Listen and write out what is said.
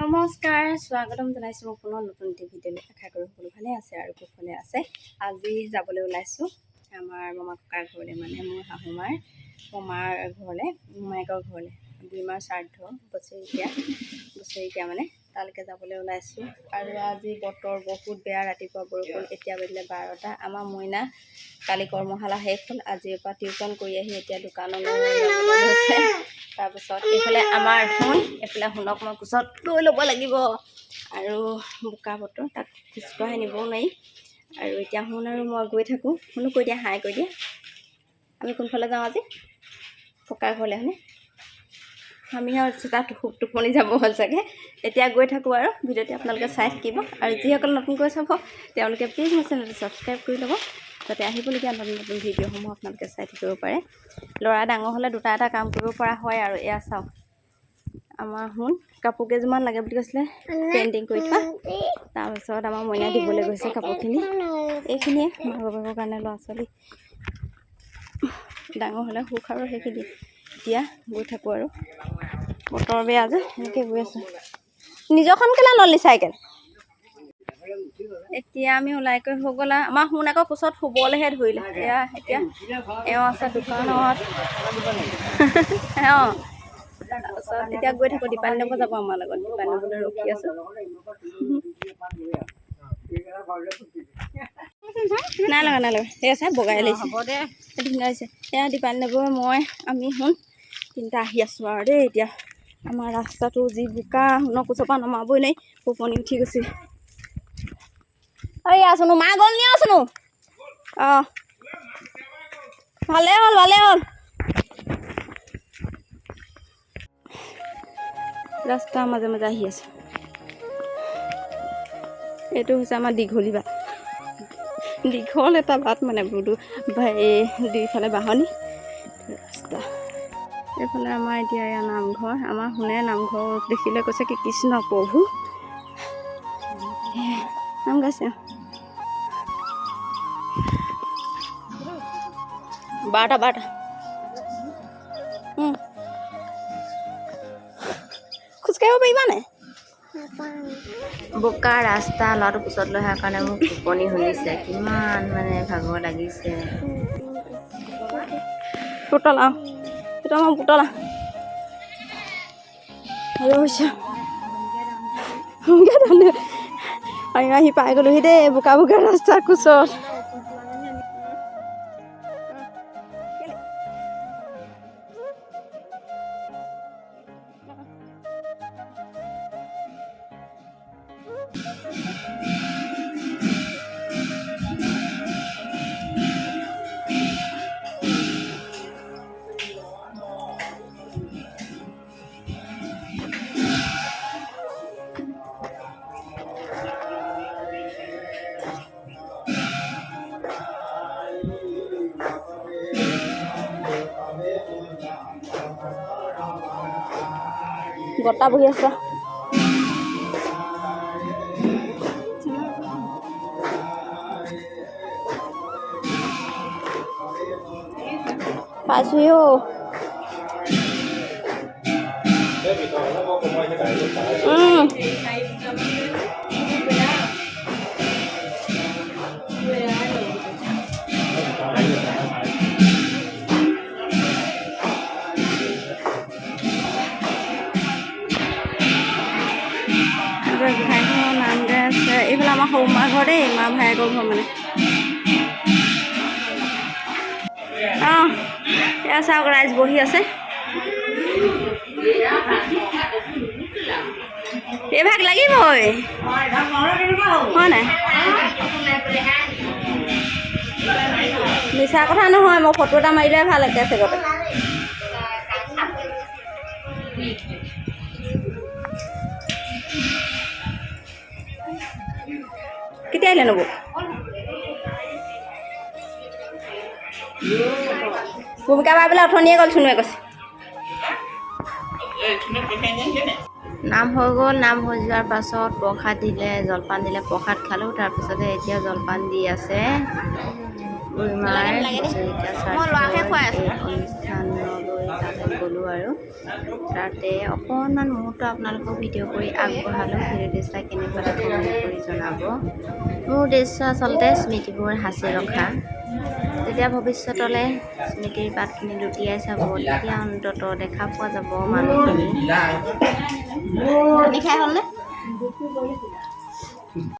নমস্কাৰ, স্বাগতম জনাইছোঁ মোৰ পুনৰ নতুন এটি ভিডিঅ'লৈ। আশা কৰোঁ সকলো ভালে আছে আৰু কুশলে আছে। আজি যাবলৈ ওলাইছোঁ আমাৰ মামা ককাৰ ঘৰলৈ, মানে মোৰ শাহুমাৰ মামাৰ ঘৰলৈ, মোমায়েকৰ ঘৰলৈ। বুঢ়ীমাৰ শ্ৰাদ্ধ বছৰেকীয়া মানে তালৈকে যাবলৈ ওলাইছোঁ। আৰু আজি বতৰ বহুত বেয়া, ৰাতিপুৱা বৰষুণ, এতিয়া বাজিলে 12টা। আমাৰ মইনা কালি কৰ্মশালা শেষ হ'ল, আজিৰ পৰা টিউশ্যন কৰি আহি এতিয়া দোকানলৈ যাবলৈ হৈছে। তাৰপিছত এইফালে আমাৰ ধুন, এইফালে শুনক মই কোচত লৈ ল'ব লাগিব। আৰু বোকা বতৰ, তাক খোজকঢ়াই নিবও নোৱাৰি। আৰু এতিয়া শুন আৰু মই গৈ থাকোঁ। শুনো কৈ দিয়া, হাই কৈ দিয়া। আমি কোনফালে যাওঁ আজি? ককাৰ ঘৰলৈ, হয়নে? আমিহে তাত টোপনি যাব হ'ল চাগে। এতিয়া গৈ থাকোঁ আৰু ভিডিঅ'টো আপোনালোকে চাই থাকিব। আৰু যিসকল নতুনকৈ চাব তেওঁলোকে প্লিজ মোৰ চেনেলটো ছাবস্ক্ৰাইব কৰি ল'ব, যাতে আহিবলগীয়া নতুন নতুন ভিডিঅ'সমূহ আপোনালোকে চাই থাকিব পাৰে। ল'ৰা ডাঙৰ হ'লে দুটা এটা কাম কৰিব পৰা হয়। আৰু এয়া চাওক, আমাৰ শুন কাপোৰ কেইযোৰমান লাগে বুলি কৈছিলে, পেইণ্টিং কৰি থোৱা। তাৰপিছত আমাৰ মইনা দিবলৈ গৈছে কাপোৰখিনি। এইখিনিয়ে মাক বাপেকৰ কাৰণে ল'ৰা ছোৱালী ডাঙৰ হ'লে সুখ আৰু সেইখিনি। এতিয়া গৈ থাকোঁ আৰু বতৰ বেয়া যে এনেকৈ গৈ আছোঁ। নিজৰখন কেলৈ ল'লি চাইকেল? এতিয়া আমি ওলাই কৰি হৈ গ'ল। আমাৰ শুন আকৌ কোচত শুবলৈহে ধৰিলে। এয়া এতিয়া এওঁ আছে দোকানত। অঁ, তাৰপিছত এতিয়া গৈ থাকোঁ। দীপালি নব যাব আমাৰ লগত, দীপালি নবলৈ ৰখি আছোঁ। নাই লগা এই আছে বগাই লাগিছে, হ'ব দে, ধুনীয়া হৈছে। এয়া দীপালি নব, মই, আমি শুন তিনিটা আহি আছোঁ আৰু দেই। এতিয়া আমাৰ ৰাস্তাটো যি বোকা, শুনক কোচৰ পৰা নমাবই নোৱাৰি, টোপনি উঠি গৈছে। এই আছোনো মা গ'ল নি? আছোনো অঁ, ভালেই হ'ল ভালেই হ'ল। ৰাস্তাৰ মাজে মাজে আহি আছোঁ। এইটো হৈছে আমাৰ দীঘলী বাট, দীঘল এটা বাট মানে বোলো, এই দুইফালে বাহনি ৰাস্তা। এইফালে আমাৰ এতিয়া এয়া নামঘৰ। আমাৰ শুনে নামঘৰ দেখিলে কৈছে কি কৃষ্ণ প্ৰভু নাম গাইছে। 12টা খোজকাঢ়িব পাৰিবা নাই? বোকা ৰাস্তা, ল'ৰাটো কোচত লৈ অহাৰ কাৰণে মোক টোপনি শুনিছে, কিমান মানে ভাগৰ লাগিছে। পুতলা সেইটো আমাৰ পুতলা আহি পাই গ'লোহি দেই বোকা বোকা ৰাস্তাৰ কোচত। বতা বহি আছে। পাইছোহি অ'। ভাইঘৰৰ নাম গাই আছে। এইফালে আমাৰ সৰু মাৰ ঘৰ দেই, মা ভায়েকৰ ঘৰ মানে। অঁ, এয়া চাওক ৰাইজ বহি আছে। এইভাগ লাগিবই হয় নাই? মিছা কথা নহয়, মই ফটো এটা মাৰিলে ভাল একে চেগতে। কেতিয়া আহিলে নবৌ? ভূমিকা বাই বোলে অথনিয়ে গ'ল, চুনুৱে কৈছে। নাম হৈ গ'ল। নাম হৈ যোৱাৰ পাছত প্ৰসাদ দিলে, জলপান দিলে, প্ৰসাদ খালোঁ। তাৰপিছতে এতিয়া জলপান দি আছে বুঢ়ীমাৰ বছৰেকীয়া শ্ৰাদ্ধ অনুষ্ঠানলৈ তালৈ গ'লোঁ। আৰু তাতে অকণমান মুহূৰ্ত আপোনালোকক ভিডিঅ' কৰি আগবঢ়ালোঁ। ভিডিঅ'টো চাই কেনেকুৱা লাগে কমেণ্ট কৰি জনাব। মোৰ উদ্দেশ্য আচলতে স্মৃতিবোৰ সাঁচি ৰখা। যেতিয়া ভৱিষ্যতলৈ স্মৃতিৰ পাতখিনি লুটিয়াই চাব, তেতিয়া অন্তত দেখা পোৱা যাব মানুহখিনি। খাই হ'লনে?